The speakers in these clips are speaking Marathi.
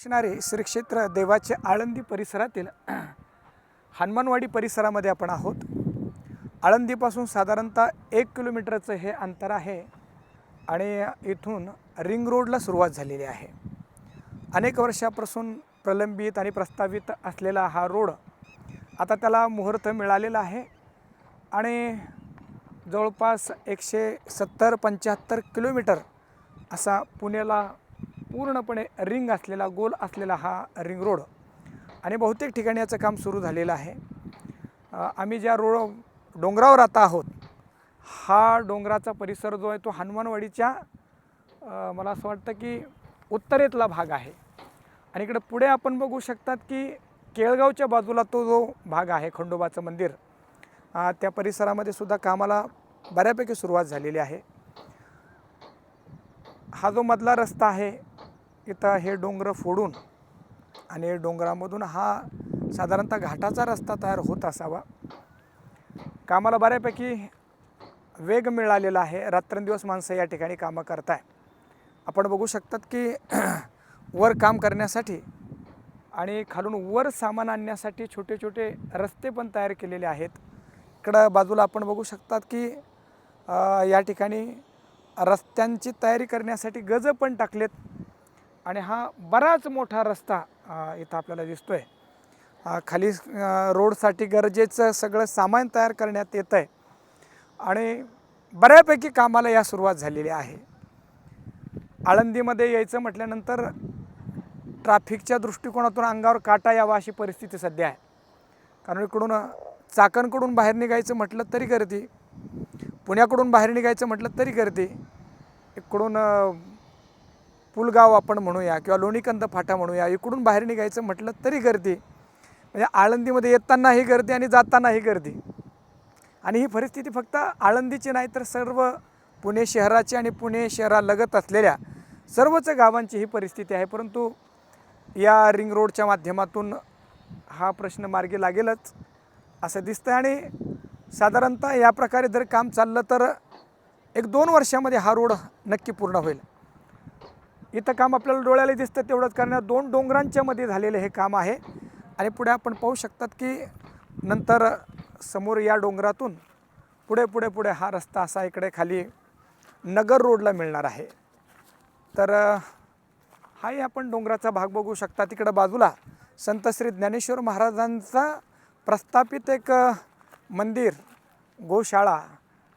असणारे श्री क्षेत्र देवाचे आळंदी परिसरातील हनुमानवाडी परिसरामध्ये आपण आहोत। आळंदीपासून साधारणतः 1 किलोमीटरचं हे अंतर आहे आणि इथून रिंग रोडला सुरुवात झालेली आहे। अनेक वर्षापासून प्रलंबित आणि प्रस्तावित असलेला हा रोड आता त्याला मुहूर्त मिळालेला आहे आणि जवळपास 170-75 किलोमीटर असा पुण्याला पूर्णपणे रिंग असलेला गोल असलेला हा रिंग रोड आणि बहुतेक ठिकाणी याचं काम सुरू झालेलं आहे। आम्ही ज्या डोंगरावर आता आहोत, हा डोंगराचा परिसर जो आहे तो हनुमानवाडीच्या मला असं वाटतं की उत्तरेतला भाग आहे आणि इकडे पुढे आपण बघू शकतात की केळगावच्या बाजूला तो जो भाग आहे खंडोबाचं मंदिर, त्या परिसरामध्ये सुद्धा कामाला बऱ्यापैकी सुरुवात झालेली आहे। हा जो मधला रस्ता आहे, इथं हे डोंगर फोडून आणि डोंगरामधून हा साधारणतः घाटाचा रस्ता तयार होत असावा। कामाला बऱ्यापैकी वेग मिळालेला आहे। रात्रंदिवस माणसं या ठिकाणी कामं करताय। आपण बघू शकतात की वर काम करण्यासाठी आणि खालून वर सामान आणण्यासाठी छोटे छोटे रस्ते पण तयार केलेले आहेत। इकडं बाजूला आपण बघू शकतात की या ठिकाणी रस्त्यांची तयारी करण्यासाठी गज पण टाकलेत आणि हा बराच मोठा रस्ता इथं आपल्याला दिसतोय। खाली रोडसाठी गरजेचं सगळं सामान तयार करण्यात येत आहे आणि बऱ्यापैकी कामाला या सुरुवात झालेली आहे। आळंदीमध्ये यायचं म्हटल्यानंतर ट्रॅफिकच्या दृष्टिकोनातून अंगावर काटा यावा अशी परिस्थिती सध्या आहे। कारण इकडून चाकणकडून बाहेर निघायचं म्हटलं तरी गर्दी, पुण्याकडून बाहेर निघायचं म्हटलं तरी गर्दी, इकडून पुलगाव आपण म्हणूया किंवा लोणीकंद फाटा म्हणूया, इकडून बाहेर निघायचं म्हटलं तरी गर्दी। म्हणजे आळंदीमध्ये येतानाही गर्दी आणि जातानाही गर्दी। आणि ही परिस्थिती फक्त आळंदीची नाही तर सर्व पुणे शहराची आणि पुणे शहरालगत असलेल्या सर्वच गावांची ही परिस्थिती आहे। परंतु या रिंग रोडच्या माध्यमातून हा प्रश्न मार्गी लागेलच असं दिसतं आणि साधारणतः या प्रकारे जर काम चाललं तर 1-2 वर्षामध्ये हा रोड नक्की पूर्ण होईल। इथं काम आपल्याला डोळ्याला दिसतं तेवढंच, कारण 2 डोंगरांच्या मध्ये झालेलं हे काम आहे आणि पुढे आपण पाहू शकतात की नंतर समोर या डोंगरातून पुढे हा रस्ता असा इकडे खाली नगर रोडला मिळणार आहे। तर हाही आपण डोंगराचा भाग बघू शकता। तिकडं बाजूला संत श्री ज्ञानेश्वर महाराजांचा प्रस्थापित एक मंदिर, गोशाळा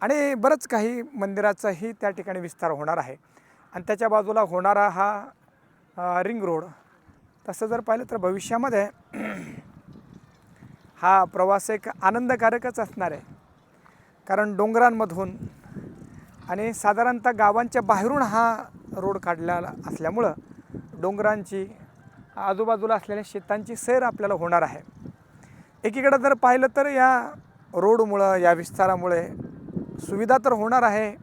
आणि बरंच काही मंदिराचाही त्या ठिकाणी विस्तार होणार आहे आणि त्याच्या बाजूला होणारा हा रिंग रोड। तसं जर पाहिलं तर भविष्यामध्ये हा प्रवास एक आनंदकारकच असणार आहे, कारण डोंगरांमधून आणि साधारणतः गावांच्या बाहेरून हा रोड काढलेला असल्यामुळं डोंगरांची आजूबाजूला असलेल्या शेतांची सैर आपल्याला होणार आहे। एकीकडे जर पाहिलं तर या रोडमुळं, या विस्तारामुळे सुविधा तर होणार आहे,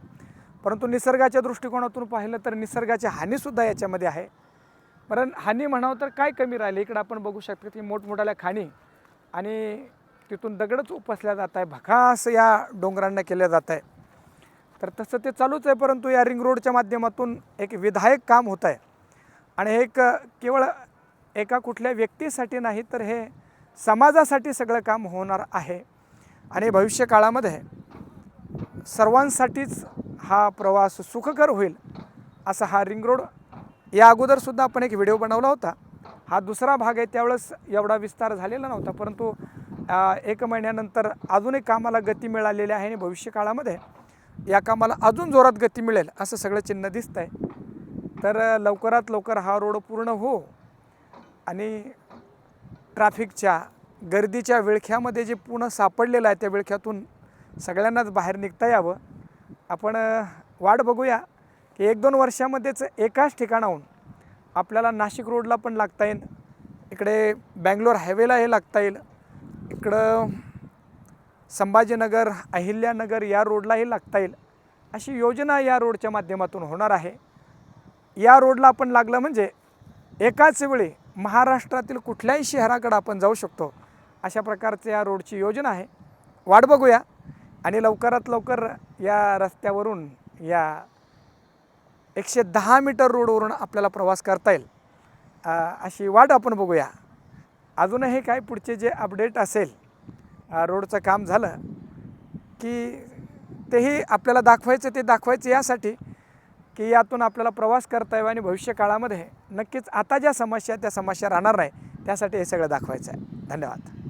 परंतु निसर्गाच्या दृष्टिकोनातून पाहिलं तर निसर्गाची हानीसुद्धा याच्यामध्ये आहे। कारण हानी म्हणावं तर काय कमी राहिले, इकडं आपण बघू शकतो की मोठमोठ्याल्या खाणी आणि तिथून दगडच उपसल्या जात आहे, भकास या डोंगरांना केल्या जात आहे। तर तसं ते चालूच आहे, परंतु या रिंग रोडच्या माध्यमातून एक विधायक काम होत आहे आणि एक केवळ एका कुठल्या व्यक्तीसाठी नाही तर हे समाजासाठी सगळं काम होणार आहे आणि भविष्य काळामध्ये सर्वांसाठीच हा प्रवास सुखकर होईल असा हा रिंग रोड। या अगोदरसुद्धा आपण एक व्हिडिओ बनवला होता, हा दुसरा भाग आहे। त्यावेळेस एवढा विस्तार झालेला नव्हता, परंतु 1 महिन्यानंतर अजूनही कामाला गती मिळालेली आहे आणि भविष्य काळामध्ये या कामाला अजून जोरात गती मिळेल असं सगळं चिन्ह दिसतं आहे। तर लवकरात लवकर हा रोड पूर्ण हो आणि ट्रॅफिकच्या गर्दीच्या विळख्यामध्ये जे पूर्ण सापडलेलं आहे त्या विळख्यातून सगळ्यांनाच बाहेर निघता यावं। आपण वाट बघूया की 1-2 वर्षामध्येच एकाच ठिकाणाहून आपल्याला नाशिक रोडला पण लागता येईल, इकडे बँगलोर हायवेला हे लागता येईल, इकडं संभाजीनगर, अहिल्यानगर या रोडलाही लागता येईल, अशी योजना या रोडच्या माध्यमातून होणार आहे। या रोडला आपण लागलं म्हणजे एकाच वेळी महाराष्ट्रातील कुठल्याही शहराकडे आपण जाऊ शकतो, अशा प्रकारच्या या रोडची योजना आहे। वाट बघूया आणि लवकरात लवकर या रस्त्यावरून या 110 मीटर रोडवरून आपल्याला प्रवास करता येईल अशी वाट आपण बघूया. अजूनही काय पुढचे जे अपडेट असेल रोडचं काम झालं की तेही आपल्याला दाखवायचं, ते दाखवायचं यासाठी की यातून आपल्याला प्रवास करता यावा आणि भविष्य काळामध्ये नक्कीच आता ज्या समस्या त्या समस्या राहणार नाही, त्यासाठी हे सगळं दाखवायचं आहे. धन्यवाद.